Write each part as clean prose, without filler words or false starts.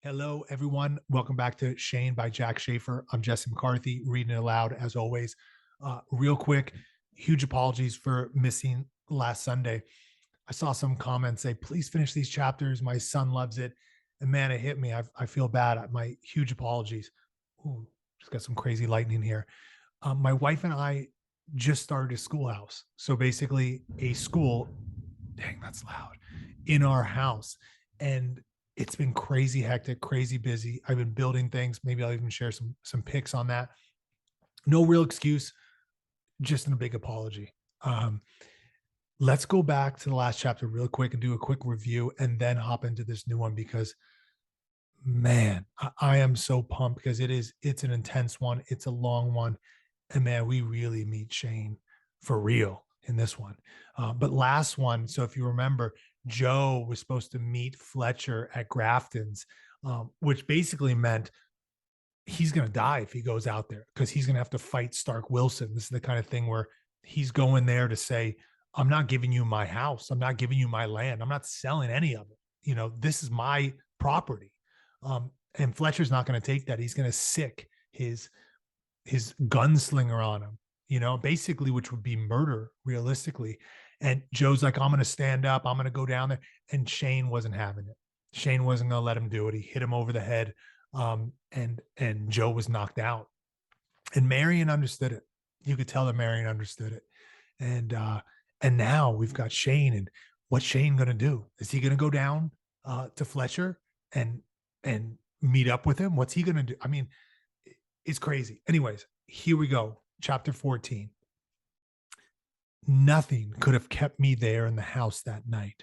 Hello, everyone. Welcome back to Shane by Jack Schaefer. I'm Jesse McCarthy, reading it aloud as always. Real quick, huge apologies for missing last Sunday. I saw some comments say, please finish these chapters. My son loves it. And man, it hit me. I feel bad. My huge apologies. Ooh, just got some crazy lightning here. My wife and I just started a schoolhouse. So basically, a school, dang, that's loud, in our house. And it's been crazy hectic, crazy busy. I've been building things. Maybe I'll even share some pics on that. No real excuse, just a big apology. Let's go back to the last chapter real quick and do a quick review and then hop into this new one because man, I am so pumped because it's an intense one. It's a long one. And man, we really meet Shane for real in this one. But last one, so if you remember, Joe was supposed to meet Fletcher at Grafton's, which basically meant he's going to die if he goes out there because he's going to have to fight Stark Wilson. This is the kind of thing where he's going there to say, I'm not giving you my house. I'm not giving you my land. I'm not selling any of it. This is my property. And Fletcher's not going to take that. He's going to sick his gunslinger on him, basically, which would be murder realistically. And Joe's like, I'm going to stand up. I'm going to go down there. And Shane wasn't having it. Shane wasn't going to let him do it. He hit him over the head. And Joe was knocked out. And Marion understood it. You could tell that Marion understood it. And now we've got Shane. And what's Shane going to do? Is he going to go down to Fletcher and meet up with him? What's he going to do? I mean, it's crazy. Anyways, here we go. Chapter 14. Nothing could have kept me there in the house that night.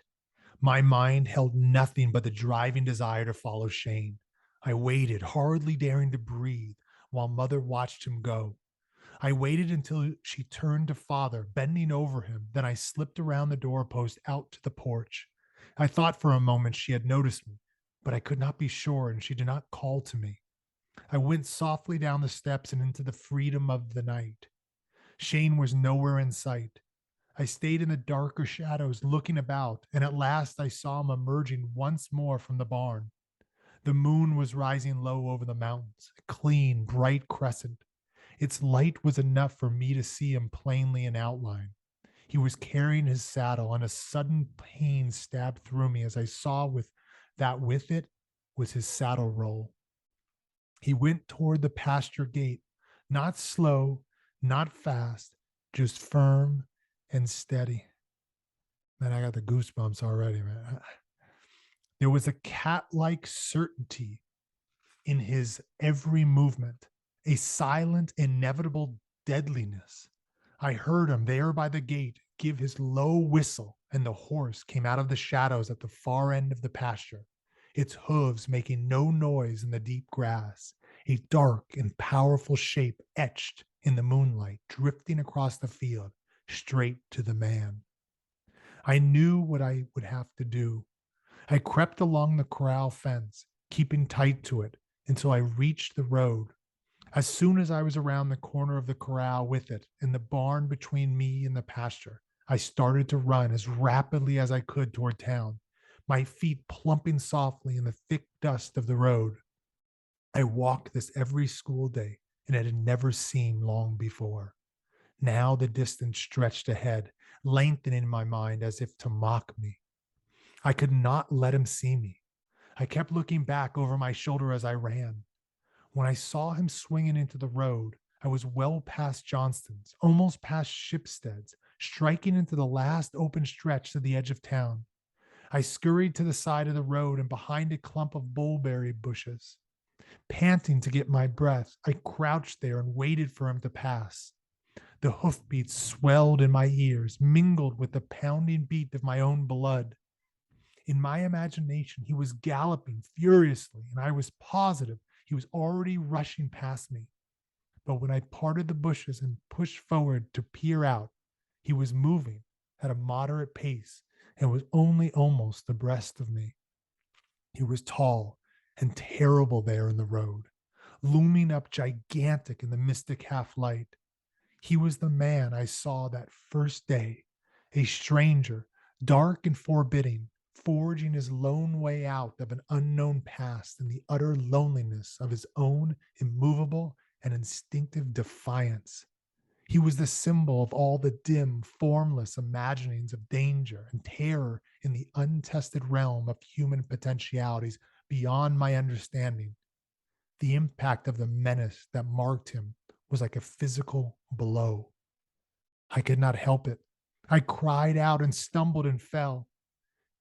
My mind held nothing but the driving desire to follow Shane. I waited, hardly daring to breathe, while Mother watched him go. I waited until she turned to Father, bending over him. Then I slipped around the doorpost out to the porch. I thought for a moment she had noticed me, but I could not be sure, and she did not call to me. I went softly down the steps and into the freedom of the night. Shane was nowhere in sight. I stayed in the darker shadows, looking about, and at last I saw him emerging once more from the barn. The moon was rising low over the mountains, a clean, bright crescent. Its light was enough for me to see him plainly in outline. He was carrying his saddle, and a sudden pain stabbed through me as I saw with it was his saddle roll. He went toward the pasture gate, not slow, not fast, just firm and steady. Man, I got the goosebumps already, man. There was a cat-like certainty in his every movement, a silent, inevitable deadliness. I heard him there by the gate give his low whistle, and the horse came out of the shadows at the far end of the pasture, its hooves making no noise in the deep grass, a dark and powerful shape etched in the moonlight, drifting across the field, straight to the man. I knew what I would have to do. I crept along the corral fence, keeping tight to it until I reached the road. As soon as I was around the corner of the corral with it and the barn between me and the pasture, I started to run as rapidly as I could toward town, my feet plumping softly in the thick dust of the road. I walked this every school day, and it had never seemed long before. Now the distance stretched ahead, lengthening in my mind as if to mock me. I could not let him see me. I kept looking back over my shoulder as I ran. When I saw him swinging into the road, I was well past Johnston's, almost past Shipstead's, striking into the last open stretch to the edge of town. I scurried to the side of the road and behind a clump of bullberry bushes. Panting to get my breath, I crouched there and waited for him to pass. The hoofbeats swelled in my ears, mingled with the pounding beat of my own blood. In my imagination, he was galloping furiously, and I was positive he was already rushing past me. But when I parted the bushes and pushed forward to peer out, he was moving at a moderate pace and was only almost abreast of me. He was tall and terrible there in the road, looming up gigantic in the mystic half light. He was the man I saw that first day, a stranger, dark and forbidding, forging his lone way out of an unknown past in the utter loneliness of his own immovable and instinctive defiance. He was the symbol of all the dim, formless imaginings of danger and terror in the untested realm of human potentialities beyond my understanding. The impact of the menace that marked him was like a physical blow. I could not help it. I cried out and stumbled and fell.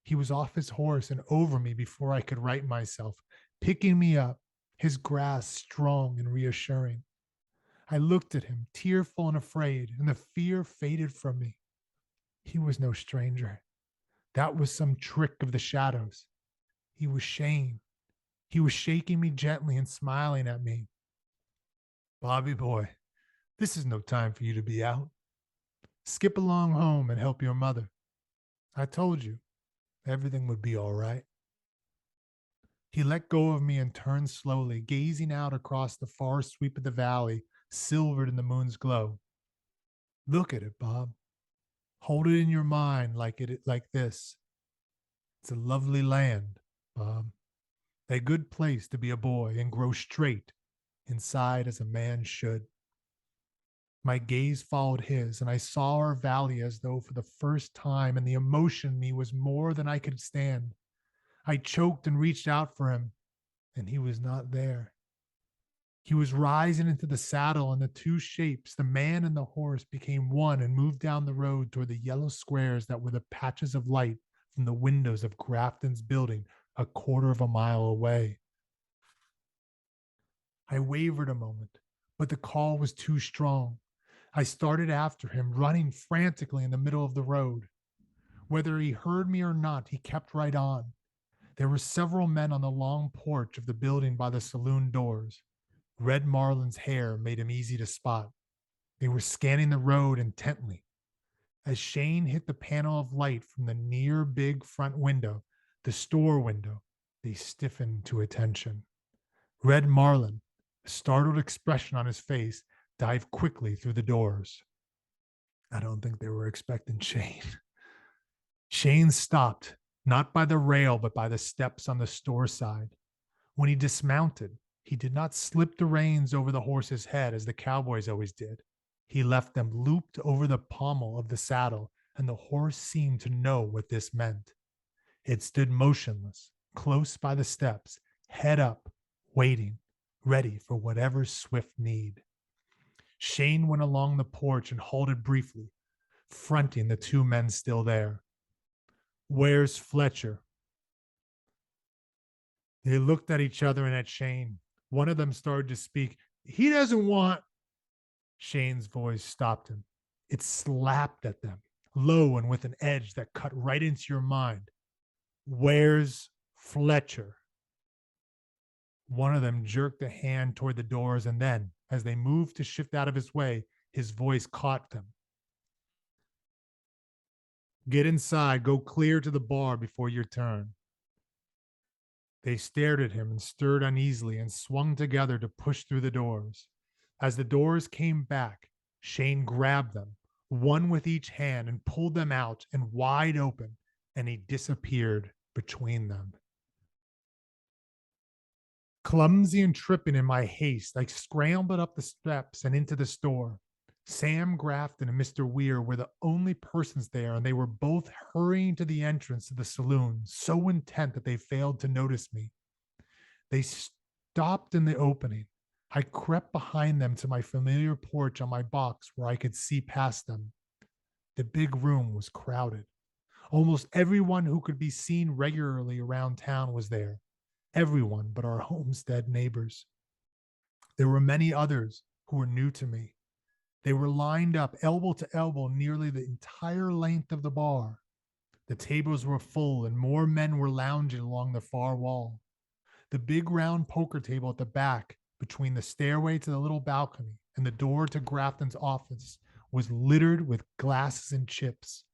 He was off his horse and over me before I could right myself, picking me up, his grasp strong and reassuring. I looked at him, tearful and afraid, and the fear faded from me. He was no stranger. That was some trick of the shadows. He was Shane. He was shaking me gently and smiling at me. Bobby boy, this is no time for you to be out. Skip along home and help your mother. I told you everything would be all right. He let go of me and turned slowly, gazing out across the far sweep of the valley, silvered in the moon's glow. Look at it, Bob. Hold it in your mind like this. It's a lovely land, Bob. A good place to be a boy and grow straight inside as a man should. My gaze followed his, and I saw our valley as though for the first time, and the emotion in me was more than I could stand. I choked and reached out for him, and he was not there. He was rising into the saddle, and the two shapes, the man and the horse, became one and moved down the road toward the yellow squares that were the patches of light from the windows of Grafton's building a quarter of a mile away. I wavered a moment, but the call was too strong. I started after him, running frantically in the middle of the road. Whether he heard me or not, he kept right on. There were several men on the long porch of the building by the saloon doors. Red Marlin's hair made him easy to spot. They were scanning the road intently. As Shane hit the panel of light from the near big front window, the store window, they stiffened to attention. Red Marlin, a startled expression on his face, dived quickly through the doors. I don't think they were expecting Shane. Shane stopped, not by the rail, but by the steps on the store side. When he dismounted, he did not slip the reins over the horse's head as the cowboys always did. He left them looped over the pommel of the saddle, and the horse seemed to know what this meant. It stood motionless, close by the steps, head up, waiting, ready for whatever swift need. Shane went along the porch and halted briefly, fronting the two men still there. Where's Fletcher? They looked at each other and at Shane. One of them started to speak. He doesn't want. Shane's voice stopped him. It slapped at them, low and with an edge that cut right into your mind. Where's Fletcher? One of them jerked a hand toward the doors, and then, as they moved to shift out of his way, his voice caught them. Get inside, go clear to the bar before your turn. They stared at him and stirred uneasily and swung together to push through the doors. As the doors came back, Shane grabbed them, one with each hand, and pulled them out and wide open, and he disappeared between them. Clumsy and tripping in my haste, I scrambled up the steps and into the store. Sam Grafton and Mr. Weir were the only persons there, and they were both hurrying to the entrance of the saloon, so intent that they failed to notice me. They stopped in the opening. I crept behind them to my familiar porch on my box where I could see past them. The big room was crowded. Almost everyone who could be seen regularly around town was there. Everyone but our homestead neighbors. There were many others who were new to me. They were lined up elbow to elbow nearly the entire length of the bar. The tables were full and more men were lounging along the far wall. The big round poker table at the back, between the stairway to the little balcony and the door to Grafton's office, was littered with glasses and chips.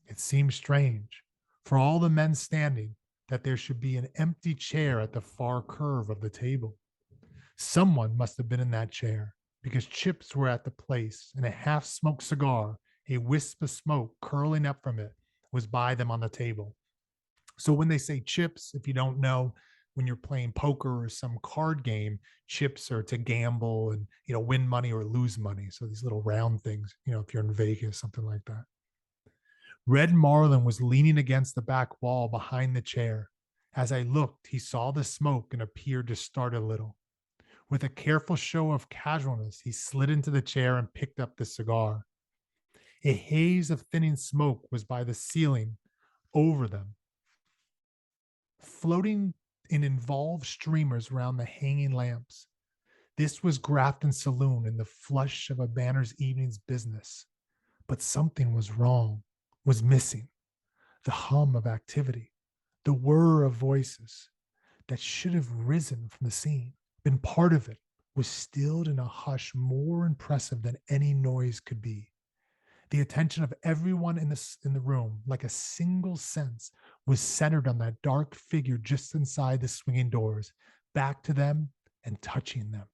It seemed strange, for all the men standing, that there should be an empty chair at the far curve of the table. Someone must have been in that chair, because chips were at the place, and a half-smoked cigar, a wisp of smoke curling up from it, was by them on the table. So when they say chips, if you don't know, when you're playing poker or some card game, chips are to gamble and win money or lose money. So these little round things, if you're in Vegas, something like that. Red Marlin was leaning against the back wall behind the chair. As I looked, he saw the smoke and appeared to start a little. With a careful show of casualness, he slid into the chair and picked up the cigar. A haze of thinning smoke was by the ceiling over them, floating in involved streamers around the hanging lamps. This was Grafton's saloon in the flush of a Banner's evening's business. But something was wrong, was missing. The hum of activity, the whir of voices that should have risen from the scene, been part of it, was stilled in a hush more impressive than any noise could be. The attention of everyone in the room, like a single sense, was centered on that dark figure just inside the swinging doors, back to them and touching them.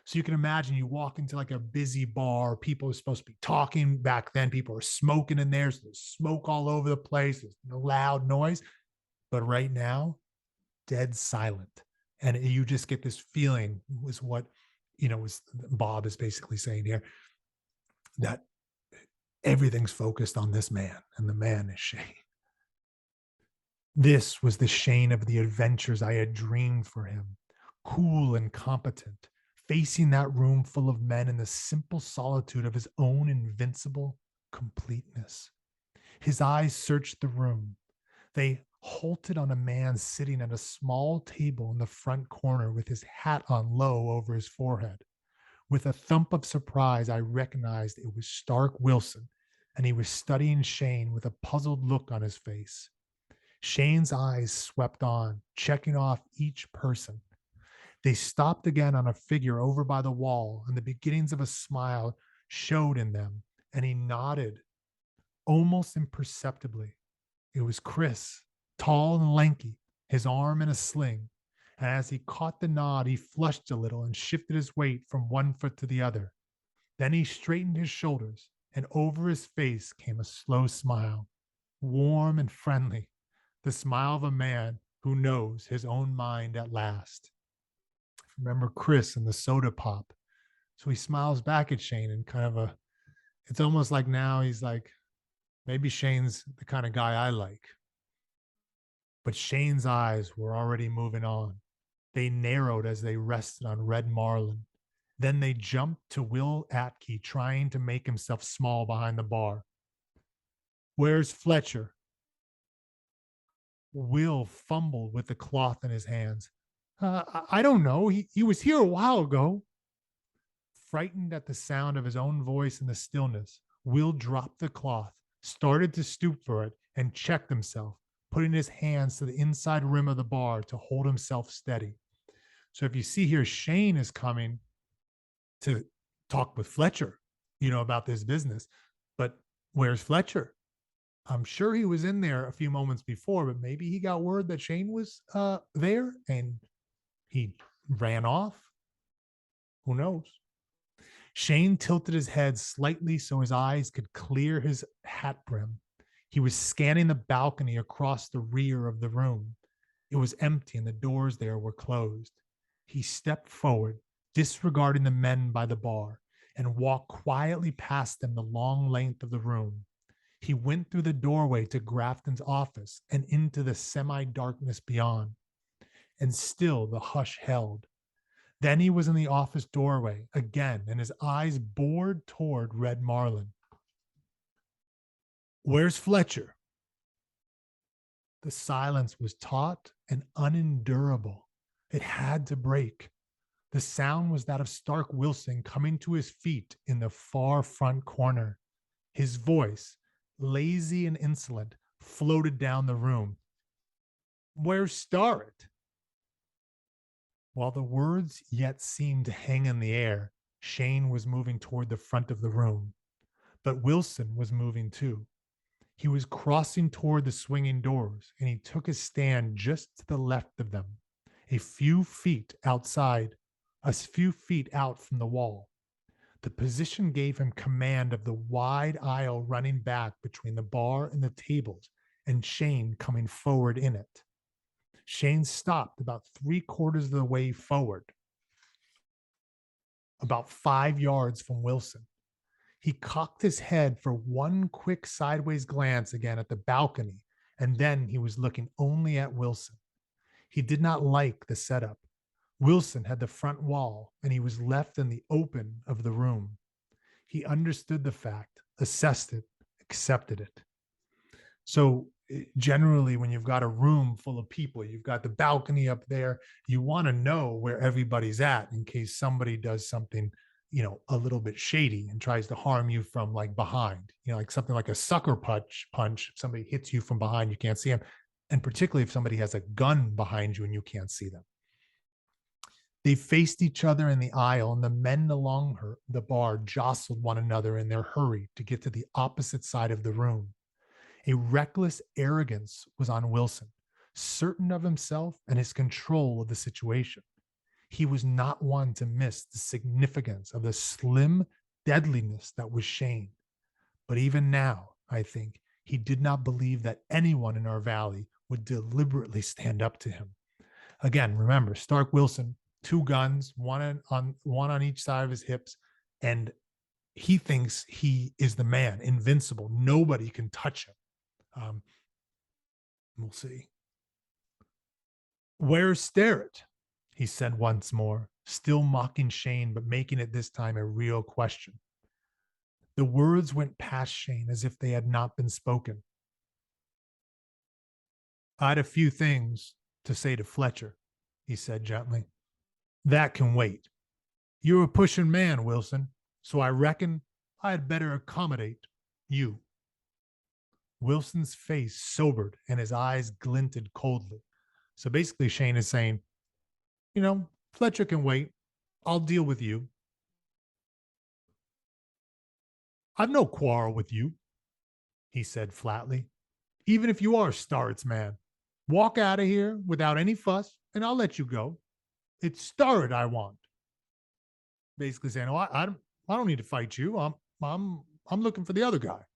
So you can imagine you walk into like a busy bar, people are supposed to be talking. Back then, people are smoking in there. So there's smoke all over the place. There's no loud noise. But right now, dead silent. And you just get this feeling, was what, was Bob is basically saying here, that everything's focused on this man, and the man is Shane. This was the Shane of the adventures I had dreamed for him, cool and competent, facing that room full of men in the simple solitude of his own invincible completeness. His eyes searched the room. They halted on a man sitting at a small table in the front corner with his hat on low over his forehead. With a thump of surprise, I recognized it was Stark Wilson, and he was studying Shane with a puzzled look on his face. Shane's eyes swept on, checking off each person. They stopped again on a figure over by the wall, and the beginnings of a smile showed in them, and he nodded almost imperceptibly. It was Chris, tall and lanky, his arm in a sling. And as he caught the nod, he flushed a little and shifted his weight from one foot to the other. Then he straightened his shoulders, and over his face came a slow smile, warm and friendly, the smile of a man who knows his own mind at last. Remember Chris and the soda pop. So he smiles back at Shane and it's almost like now he's like, maybe Shane's the kind of guy I like. But Shane's eyes were already moving on. They narrowed as they rested on Red Marlin. Then they jumped to Will Atkey, trying to make himself small behind the bar. Where's Fletcher? Will fumbled with the cloth in his hands. I don't know. He was here a while ago. Frightened at the sound of his own voice in the stillness, Will dropped the cloth, started to stoop for it, and checked himself, putting his hands to the inside rim of the bar to hold himself steady. So if you see here, Shane is coming to talk with Fletcher, about this business. But where's Fletcher? I'm sure he was in there a few moments before, but maybe he got word that Shane was there and he ran off. Who knows? Shane tilted his head slightly so his eyes could clear his hat brim. He was scanning the balcony across the rear of the room. It was empty and the doors there were closed. He stepped forward, disregarding the men by the bar, and walked quietly past them the long length of the room. He went through the doorway to Grafton's office and into the semi-darkness beyond. And still the hush held. Then he was in the office doorway again, and his eyes bored toward Red Marlin. Where's Fletcher? The silence was taut and unendurable. It had to break. The sound was that of Stark Wilson coming to his feet in the far front corner. His voice, lazy and insolent, floated down the room. Where's Starrett? While the words yet seemed to hang in the air, Shane was moving toward the front of the room. But Wilson was moving too. He was crossing toward the swinging doors, and he took his stand just to the left of them, a few feet out from the wall. The position gave him command of the wide aisle running back between the bar and the tables and Shane coming forward in it. Shane stopped about 3/4 of the way forward, about 5 yards from Wilson. He cocked his head for one quick sideways glance again at the balcony, and then he was looking only at Wilson. He did not like the setup. Wilson had the front wall, and he was left in the open of the room. He understood the fact, assessed it, accepted it. So generally, when you've got a room full of people, you've got the balcony up there, you want to know where everybody's at in case somebody does something, a little bit shady and tries to harm you from like behind, like something like a sucker punch. If somebody hits you from behind, you can't see them. And particularly if somebody has a gun behind you and you can't see them. They faced each other in the aisle, and the men along the bar jostled one another in their hurry to get to the opposite side of the room. A reckless arrogance was on Wilson, certain of himself and his control of the situation. He was not one to miss the significance of the slim deadliness that was Shane. But even now, I think, he did not believe that anyone in our valley would deliberately stand up to him. Again, remember, Stark Wilson, 2 guns, one on each side of his hips, and he thinks he is the man, invincible. Nobody can touch him. We'll see. "Where's Sterrett?" he said once more, still mocking Shane, but making it this time a real question. The words went past Shane as if they had not been spoken. "I had a few things to say to Fletcher," he said gently. "That can wait. You're a pushing man, Wilson, so I reckon I had better accommodate you." Wilson's face sobered and his eyes glinted coldly. So basically, Shane is saying, Fletcher can wait. I'll deal with you. "I've no quarrel with you," he said flatly. "Even if you are Starrett's man, walk out of here without any fuss, and I'll let you go. It's Starrett I want." Basically saying, "Oh, I don't need to fight you. I'm looking for the other guy."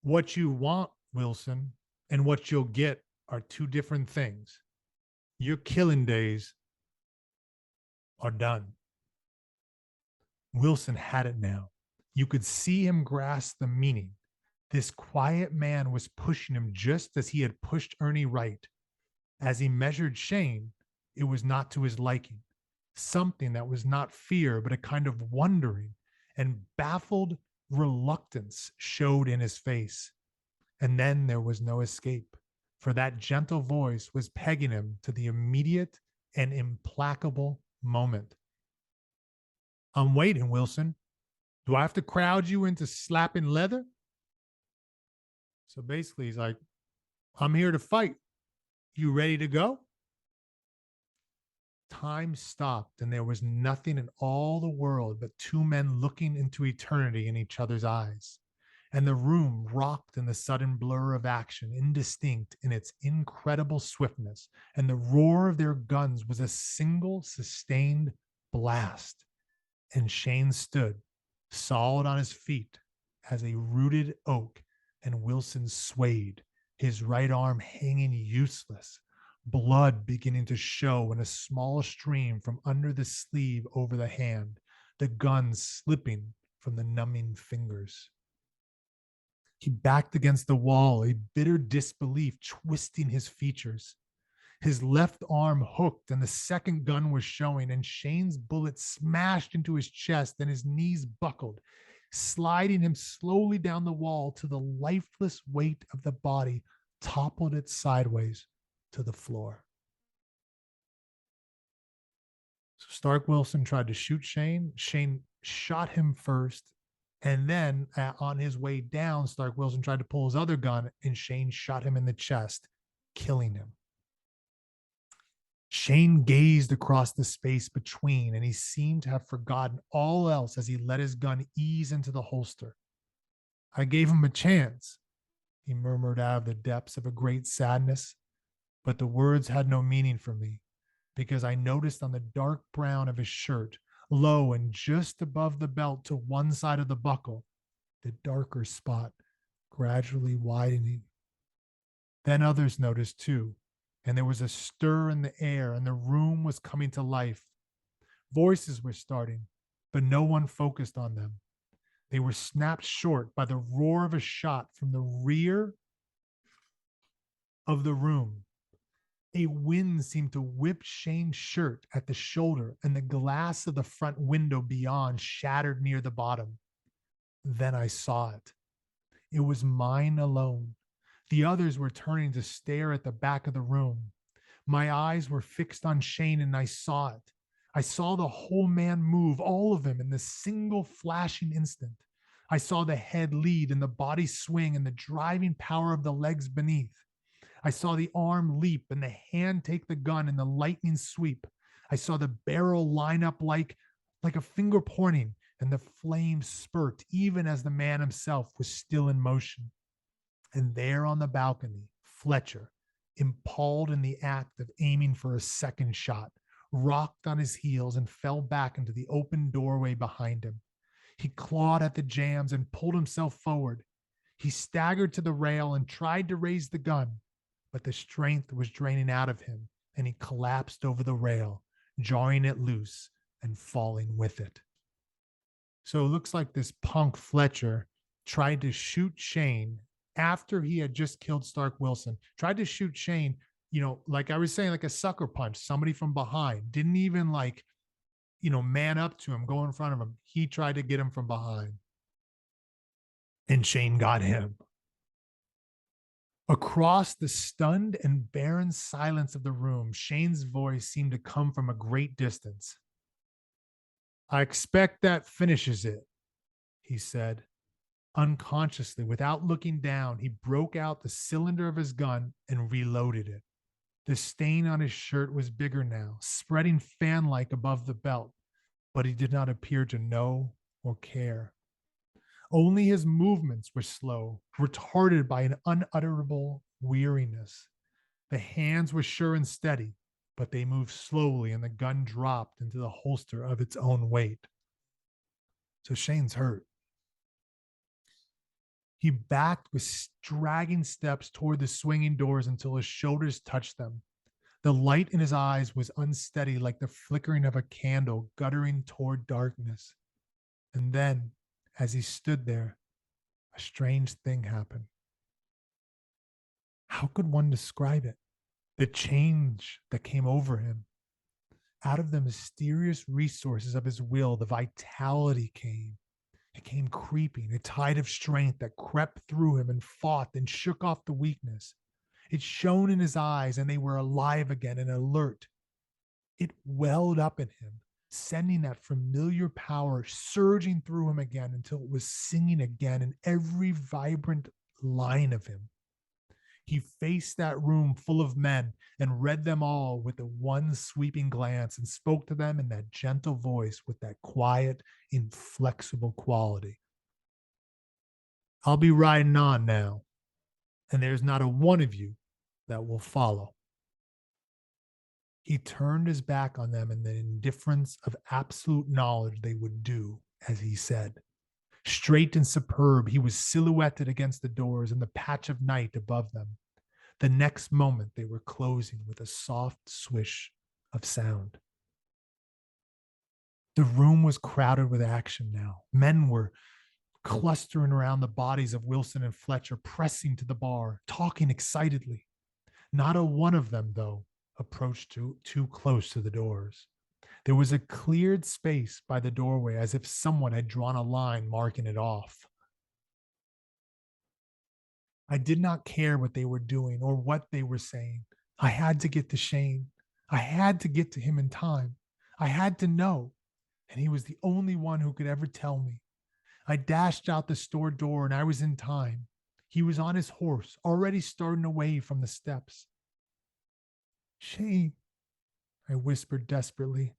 "What you want, Wilson, and what you'll get are two different things. Your killing days are done." Wilson had it now. You could see him grasp the meaning. This quiet man was pushing him just as he had pushed Ernie Wright. As he measured Shane, it was not to his liking. Something that was not fear, but a kind of wondering and baffled reluctance showed in his face. And then there was no escape, for that gentle voice was pegging him to the immediate and implacable moment. "I'm waiting, Wilson. Do I have to crowd you into slapping leather?" So basically, he's like, "I'm here to fight. You ready to go?" Time stopped, and there was nothing in all the world but 2 men looking into eternity in each other's eyes. And the room rocked in the sudden blur of action, indistinct in its incredible swiftness, and the roar of their guns was a single sustained blast. And Shane stood, solid on his feet as a rooted oak, and Wilson swayed, his right arm hanging useless, blood beginning to show in a small stream from under the sleeve over the hand, the gun slipping from the numbing fingers. He backed against the wall, a bitter disbelief twisting his features. His left arm hooked, and the second gun was showing, and Shane's bullet smashed into his chest, and his knees buckled, sliding him slowly down the wall to the lifeless weight of the body toppled it sideways to the floor. So Stark Wilson tried to shoot Shane. Shane shot him first. And then on his way down, Stark Wilson tried to pull his other gun, and Shane shot him in the chest, killing him. Shane gazed across the space between, and he seemed to have forgotten all else as he let his gun ease into the holster. "I gave him a chance," he murmured out of the depths of a great sadness, but the words had no meaning for me, because I noticed on the dark brown of his shirt, low and just above the belt to one side of the buckle, the darker spot gradually widening. Then others noticed too, and there was a stir in the air, and the room was coming to life. Voices were starting, but no one focused on them. They were snapped short by the roar of a shot from the rear of the room. A wind seemed to whip Shane's shirt at the shoulder, and the glass of the front window beyond shattered near the bottom. Then I saw it. It was mine alone. The others were turning to stare at the back of the room. My eyes were fixed on Shane, and I saw it. I saw the whole man move, all of him, in this single flashing instant. I saw the head lead and the body swing and the driving power of the legs beneath. I saw the arm leap and the hand take the gun in the lightning sweep. I saw the barrel line up like a finger pointing, and the flames spurt even as the man himself was still in motion. And there on the balcony, Fletcher, impaled in the act of aiming for a second shot, rocked on his heels and fell back into the open doorway behind him. He clawed at the jambs and pulled himself forward. He staggered to the rail and tried to raise the gun, but the strength was draining out of him, and he collapsed over the rail, jarring it loose and falling with it. So it looks like this punk Fletcher tried to shoot Shane after he had just killed Stark Wilson, tried to shoot Shane, like I was saying, like a sucker punch, somebody from behind, didn't even man up to him, go in front of him. He tried to get him from behind. And Shane got him. Across the stunned and barren silence of the room, Shane's voice seemed to come from a great distance. I expect that finishes it, he said. Unconsciously, without looking down, he broke out the cylinder of his gun and reloaded it. The stain on his shirt was bigger now, spreading fan-like above the belt, but he did not appear to know or care. Only his movements were slow, retarded by an unutterable weariness. The hands were sure and steady, but they moved slowly, and the gun dropped into the holster of its own weight. So Shane's hurt. He backed with dragging steps toward the swinging doors until his shoulders touched them. The light in his eyes was unsteady, like the flickering of a candle guttering toward darkness. And then, as he stood there, a strange thing happened. How could one describe it? The change that came over him. Out of the mysterious resources of his will, the vitality came. It came creeping, a tide of strength that crept through him and fought and shook off the weakness. It shone in his eyes, and they were alive again and alert. It welled up in him, sending that familiar power surging through him again until it was singing again in every vibrant line of him. He faced that room full of men and read them all with the one sweeping glance and spoke to them in that gentle voice with that quiet, inflexible quality. I'll be riding on now, and there's not a one of you that will follow. He turned his back on them in the indifference of absolute knowledge they would do as he said. Straight and superb, he was silhouetted against the doors and the patch of night above them. The next moment, they were closing with a soft swish of sound. The room was crowded with action now. Men were clustering around the bodies of Wilson and Fletcher, pressing to the bar, talking excitedly. Not a one of them, though, approached too close to the doors. There was a cleared space by the doorway, as if someone had drawn a line marking it off. I did not care what they were doing or what they were saying. I had to get to Shane. I had to get to him in time. I had to know, and he was the only one who could ever tell me. I dashed out the store door, and I was in time. He was on his horse, already starting away from the steps. Shane, I whispered desperately,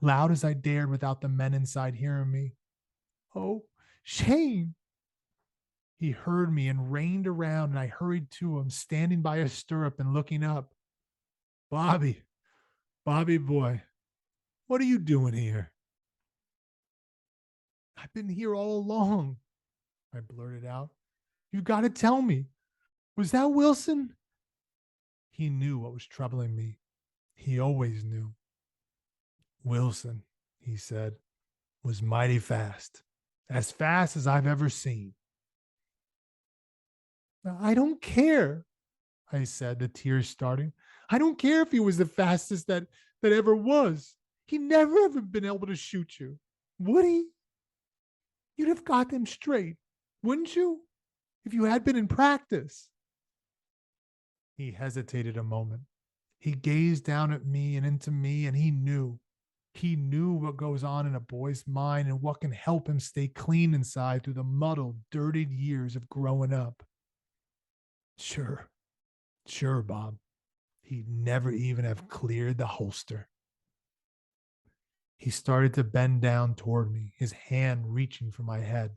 loud as I dared without the men inside hearing me. Oh, Shane! He heard me and reined around, and I hurried to him, standing by a stirrup and looking up. Bobby boy, what are you doing here? I've been here all along, I blurted out. You got to tell me. Was that Wilson? He knew what was troubling me. He always knew. Wilson, he said, was mighty fast. As fast as I've ever seen. I don't care, I said, the tears starting. I don't care if he was the fastest that ever was. He never ever been able to shoot you. Would he? You'd have got them straight, wouldn't you? If you had been in practice. He hesitated a moment. He gazed down at me and into me, and he knew. He knew what goes on in a boy's mind and what can help him stay clean inside through the muddled, dirtied years of growing up. Sure, sure, Bob. He'd never even have cleared the holster. He started to bend down toward me, his hand reaching for my head.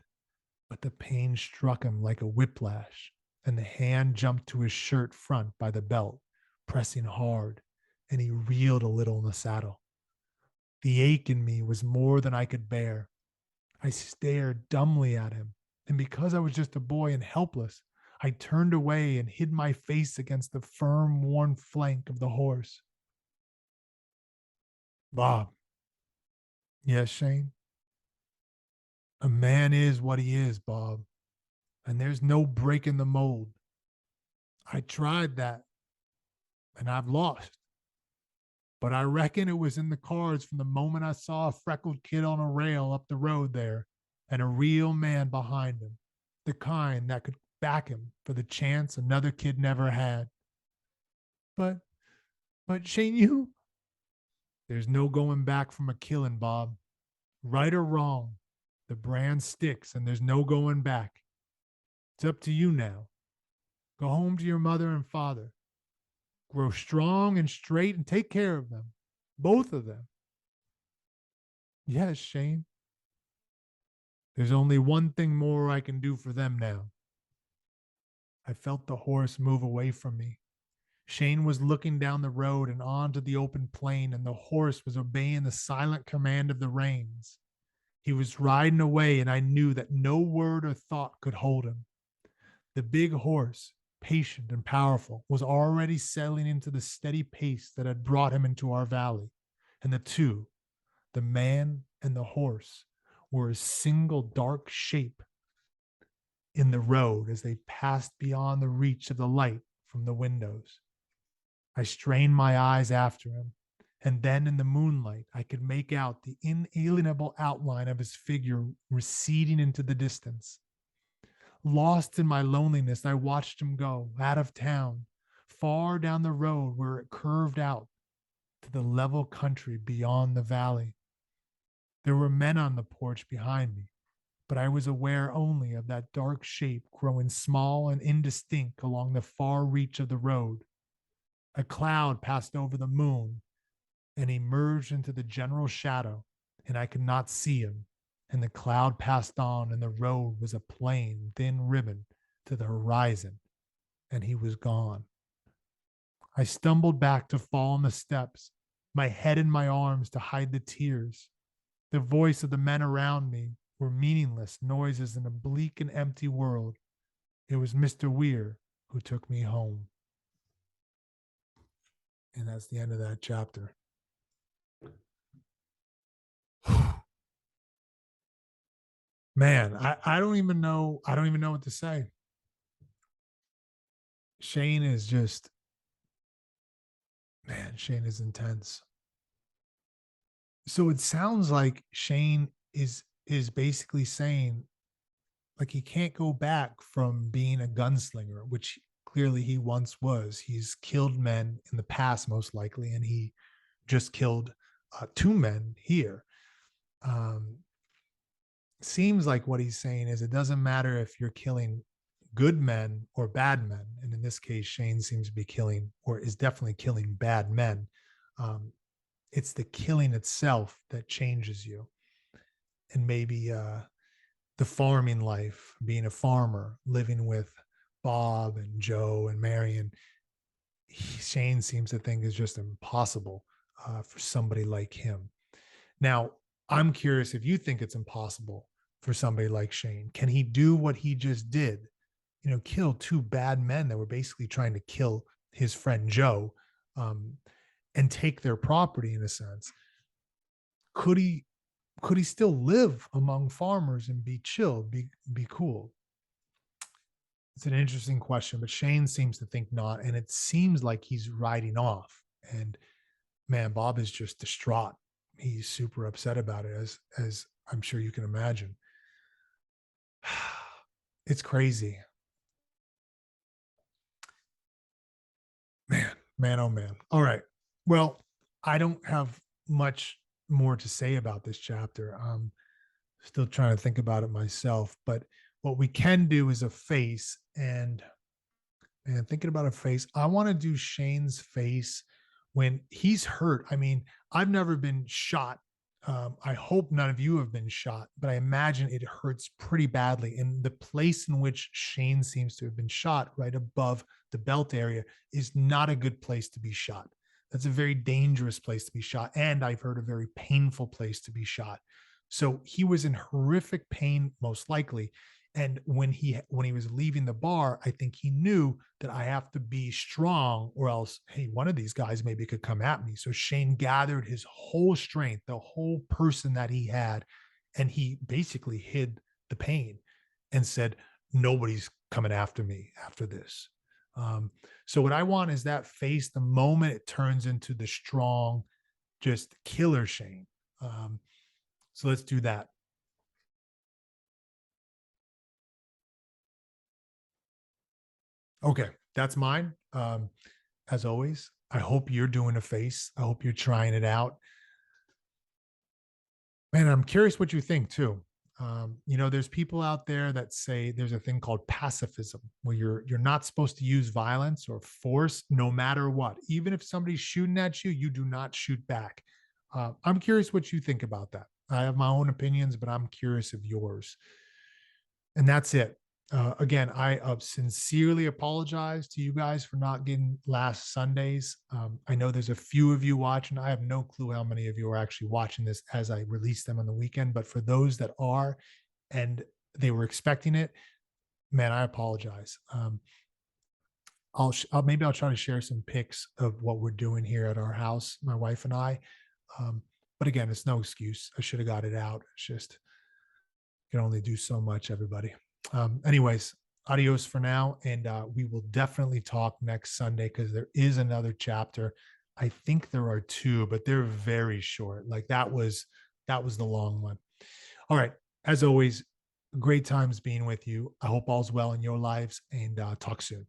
But the pain struck him like a whiplash, and the hand jumped to his shirt front by the belt, pressing hard, and he reeled a little in the saddle. The ache in me was more than I could bear. I stared dumbly at him, and because I was just a boy and helpless, I turned away and hid my face against the firm, worn flank of the horse. Bob. Yes, Shane? A man is what he is, Bob, and there's no breaking the mold. I tried that, and I've lost. But I reckon it was in the cards from the moment I saw a freckled kid on a rail up the road there and a real man behind him, the kind that could back him for the chance another kid never had. But, but Shane, there's no going back from a killing, Bob. Right or wrong, the brand sticks and there's no going back. It's up to you now. Go home to your mother and father. Grow strong and straight and take care of them, both of them. Yes, Shane. There's only one thing more I can do for them now. I felt the horse move away from me. Shane was looking down the road and onto the open plain, and the horse was obeying the silent command of the reins. He was riding away, and I knew that no word or thought could hold him. The big horse, patient and powerful, was already settling into the steady pace that had brought him into our valley, and the two, the man and the horse, were a single dark shape in the road as they passed beyond the reach of the light from the windows. I strained my eyes after him, and then in the moonlight I could make out the inalienable outline of his figure receding into the distance. Lost in my loneliness, I watched him go out of town, far down the road where it curved out to the level country beyond the valley. There were men on the porch behind me, but I was aware only of that dark shape growing small and indistinct along the far reach of the road. A cloud passed over the moon and emerged into the general shadow, and I could not see him. And the cloud passed on, and the road was a plain, thin ribbon to the horizon, and he was gone. I stumbled back to fall on the steps, my head in my arms to hide the tears. The voice of the men around me were meaningless noises in a bleak and empty world. It was Mr. Weir who took me home. And that's the end of that chapter. Man, I don't even know. I don't even know what to say. Shane is just, man, Shane is intense. So it sounds like Shane is basically saying like he can't go back from being a gunslinger, which clearly he once was. He's killed men in the past, most likely, and he just killed two men here. Um, Seems like what he's saying is it doesn't matter if you're killing good men or bad men. And in this case, Shane seems to be killing, or is definitely killing bad men. It's the killing itself that changes you. And maybe the farming life, being a farmer, living with Bob and Joe and Marion, Shane seems to think is just impossible for somebody like him. Now, I'm curious if you think it's impossible for somebody like Shane. Can he do what he just did? kill two bad men that were basically trying to kill his friend Joe, um, and take their property in a sense. Could he could he still live among farmers and be chill, be cool? It's an interesting question, but Shane seems to think not, and it seems like he's riding off. And man, Bob is just distraught. He's super upset about it, as I'm sure you can imagine. It's crazy, man, man, oh man. All right, well, I don't have much more to say about this chapter. Still trying to think about it myself, but what we can do is a face. And thinking about a face, I want to do Shane's face when he's hurt. I mean, I've never been shot. I hope none of you have been shot, but I imagine it hurts pretty badly. And the place in which Shane seems to have been shot, right above the belt area, is not a good place to be shot. That's a very dangerous place to be shot. And I've heard a very painful place to be shot. So he was in horrific pain, most likely. And when he was leaving the bar, I think he knew that I have to be strong, or else, hey, one of these guys maybe could come at me. So Shane gathered his whole strength, the whole person that he had, and he basically hid the pain and said, nobody's coming after me after this. So what I want is that face the moment it turns into the strong, just killer Shane. So let's do that. Okay, that's mine. As always, I hope you're doing a face. I hope you're trying it out. Man, I'm curious what you think too. There's people out there that say there's a thing called pacifism, where you're not supposed to use violence or force, no matter what. Even if somebody's shooting at you, you do not shoot back. I'm curious what you think about that. I have my own opinions, but I'm curious of yours. And that's it. Again, I sincerely apologize to you guys for not getting last Sundays. I know there's a few of you watching. I have no clue how many of you are actually watching this as I release them on the weekend. But for those that are, and they were expecting it, man, I apologize. Maybe I'll try to share some pics of what we're doing here at our house, my wife and I. But again, it's no excuse. I should have got it out. It's just can only do so much, everybody. Anyways, adios for now. And we will definitely talk next Sunday because there is another chapter. I think there are two, but they're very short. Like that was the long one. All right. As always, great times being with you. I hope all's well in your lives, and talk soon.